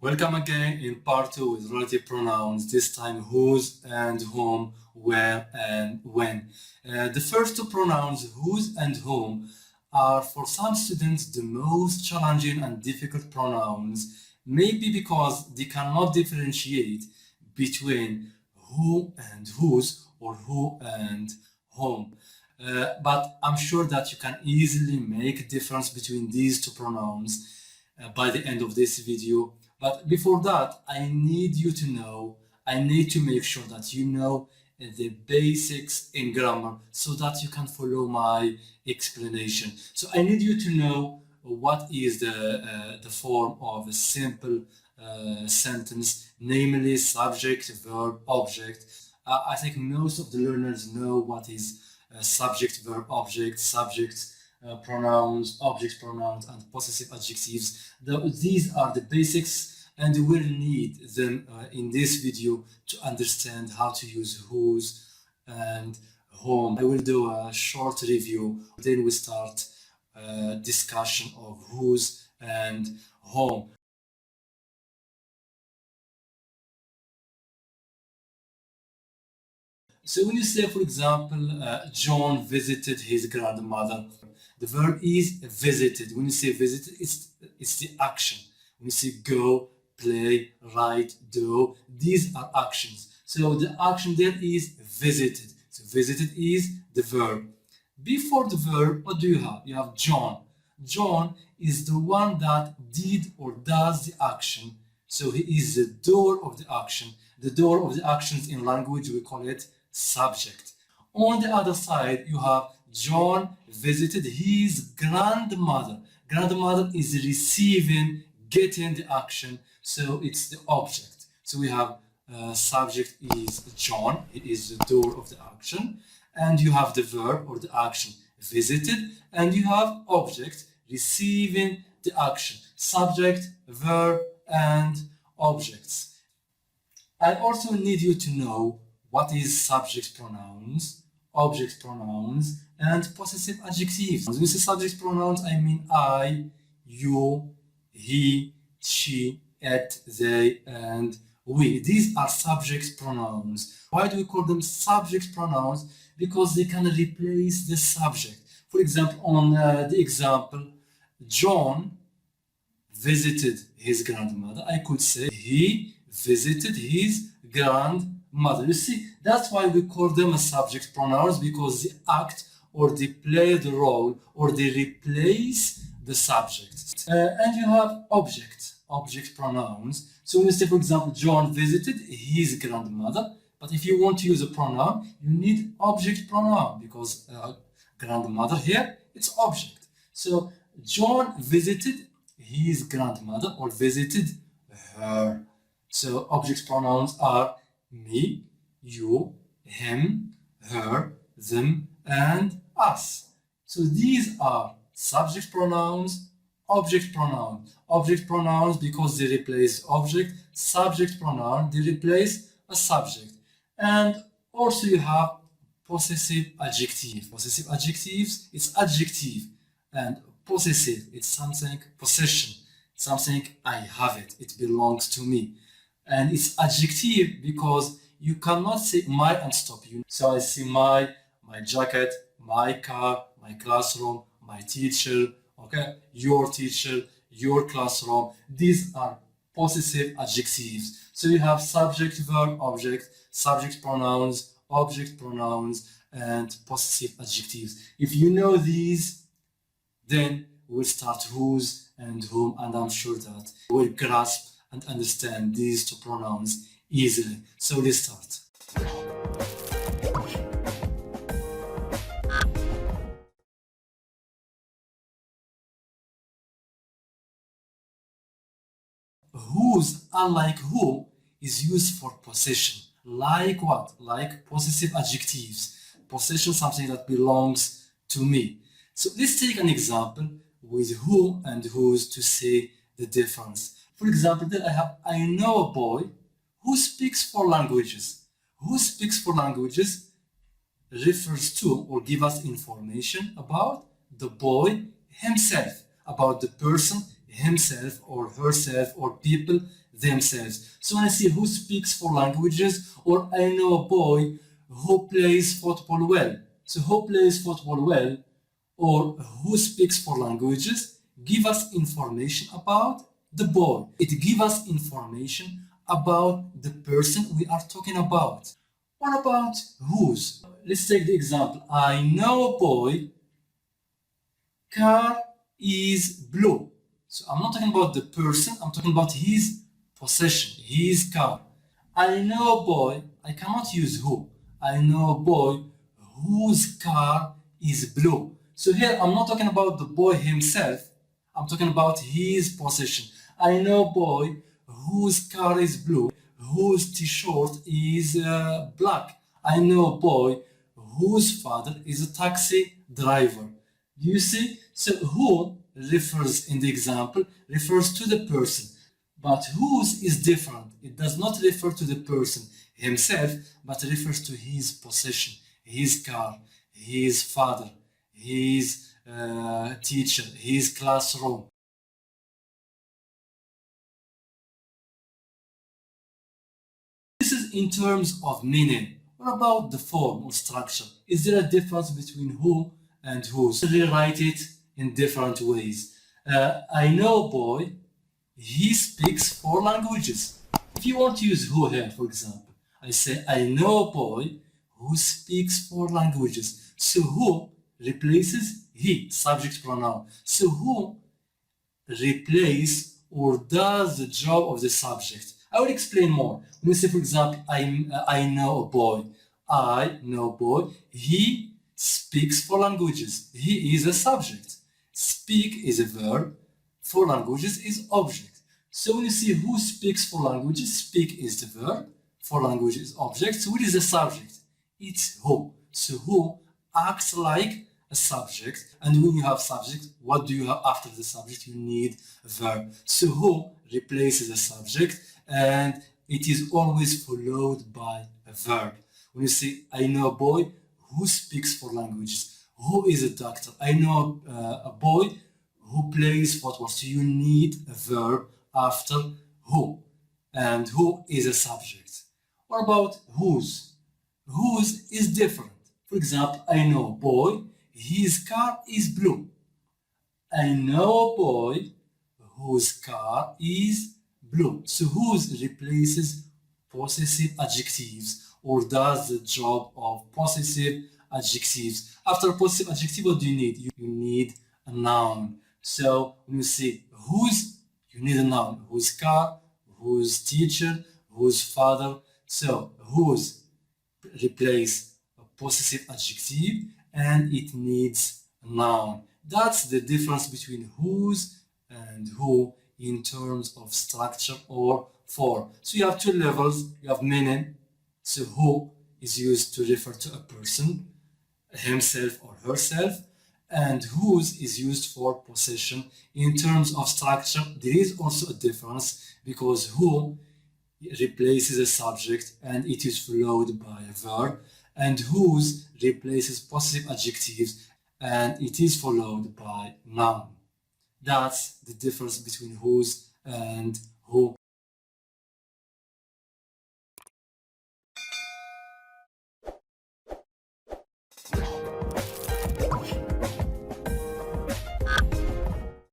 Welcome again in part 2 with relative pronouns, this time whose and whom, where and when. The first two pronouns, whose and whom, are for some students the most challenging and difficult pronouns, maybe because they cannot differentiate between who and whose or who and whom. But I'm sure that you can easily make a difference between these two pronouns by the end of this video. But before that, I need to make sure that you know the basics in grammar so that you can follow my explanation. So I need you to know what is the form of a simple sentence, namely subject, verb, object. I think most of the learners know what is subject, verb, object, subjects, pronouns, object pronouns, and possessive adjectives. These are the basics, and we will need them in this video to understand how to use whose and whom. I will do a short review, then we start discussion of whose and whom. So when you say, for example, John visited his grandmother, the verb is visited. When you say visited, it's the action. When you say go, play, write, do, these are actions. So the action there is visited. So visited is the verb. Before the verb, what do you have? You have John. John is the one that did or does the action. So he is the doer of the action. The doer of the actions in language, we call it subject. On the other side, you have John visited his grandmother. Grandmother is receiving, getting the action, so it's the object. So we have subject is John, he is the doer of the action, and you have the verb or the action visited, and you have object receiving the action, subject, verb, and objects. I also need you to know what is subject pronouns, object pronouns, and possessive adjectives. When we say subject pronouns, I mean I, you, he, she, it, they, and we. These are subject pronouns. Why do we call them subject pronouns? Because they can replace the subject. For example, on the example, John visited his grandmother, I could say he visited his grandmother. You see, that's why we call them a subject pronouns, because they act or they play the role or they replace the subject. And you have object pronouns. So when you say, for example, John visited his grandmother, but if you want to use a pronoun, you need object pronoun, because grandmother here, it's object. So John visited his grandmother or visited her. So object pronouns are me, you, him, her, them, and us. So these are subject pronouns, object pronouns because they replace object, subject pronoun, they replace a subject. And also you have possessive adjective. Possessive adjectives, it's adjective, and possessive, it's something, possession, something, I have it, it belongs to me. And it's adjective because you cannot say my and stop you. So I see my jacket, my car, my classroom, my teacher, okay, your teacher, your classroom. These are possessive adjectives. So you have subject, verb, object, subject pronouns, object pronouns, and possessive adjectives. If you know these, then we'll start whose and whom, and I'm sure that we'll grasp and understand these two pronouns easily. So let's start. Whose, unlike who, is used for possession. Like what? Like possessive adjectives. Possession, something that belongs to me. So let's take an example with who and whose to see the difference. For example, then I have I know a boy who speaks 4 languages. Who speaks 4 languages refers to or give us information about the boy himself, about the person himself or herself or people themselves. So when I say who speaks 4 languages, or I know a boy who plays football well. So who plays football well or who speaks 4 languages give us information about the boy. It gives us information about the person we are talking about. What about whose? Let's take the example. I know a boy, car is blue. So I'm not talking about the person, I'm talking about his possession, his car. I know a boy, I cannot use who. I know a boy whose car is blue. So here I'm not talking about the boy himself, I'm talking about his possession. I know a boy whose car is blue, whose t-shirt is black. I know a boy whose father is a taxi driver. Do you see? So who refers in the example refers to the person, but whose is different. It does not refer to the person himself, but refers to his possession, his car, his father, his teacher, his classroom. This is in terms of meaning. What about the form or structure? Is there a difference between who and whose? Rewrite it in different ways. I know a boy, he speaks 4 languages. If you want to use who here, for example, I say I know a boy who speaks 4 languages. So who replaces he, subject pronoun. So who replace or does the job of the subject. I will explain more. When we say, for example, I know a boy. I know a boy. He speaks 4 languages. He is a subject. Speak is a verb. 4 languages is object. So when you see who speaks 4 languages, speak is the verb. 4 languages is object. So what is the subject? It's who. So who acts like a subject, and when you have subject, what do you have after the subject? You need a verb. So who replaces a subject, and it is always followed by a verb. When you say I know a boy who speaks 4 languages, who is a doctor? I know a boy who plays football. So you need a verb after who, and who is a subject. What about whose? Whose is different. For example, I know a boy, his car is blue. I know a boy whose car is blue. So whose replaces possessive adjectives or does the job of possessive adjectives. After possessive adjective, what do you need? You need a noun. So when you say whose, you need a noun. Whose car, whose teacher, whose father. So whose replace a possessive adjective and it needs a noun. That's the difference between whose and who in terms of structure or form. So you have 2 levels. You have meaning. So who is used to refer to a person, himself or herself, and whose is used for possession. In terms of structure, there is also a difference because who replaces a subject and it is followed by a verb, and whose replaces possessive adjectives and it is followed by noun. That's the difference between whose and who.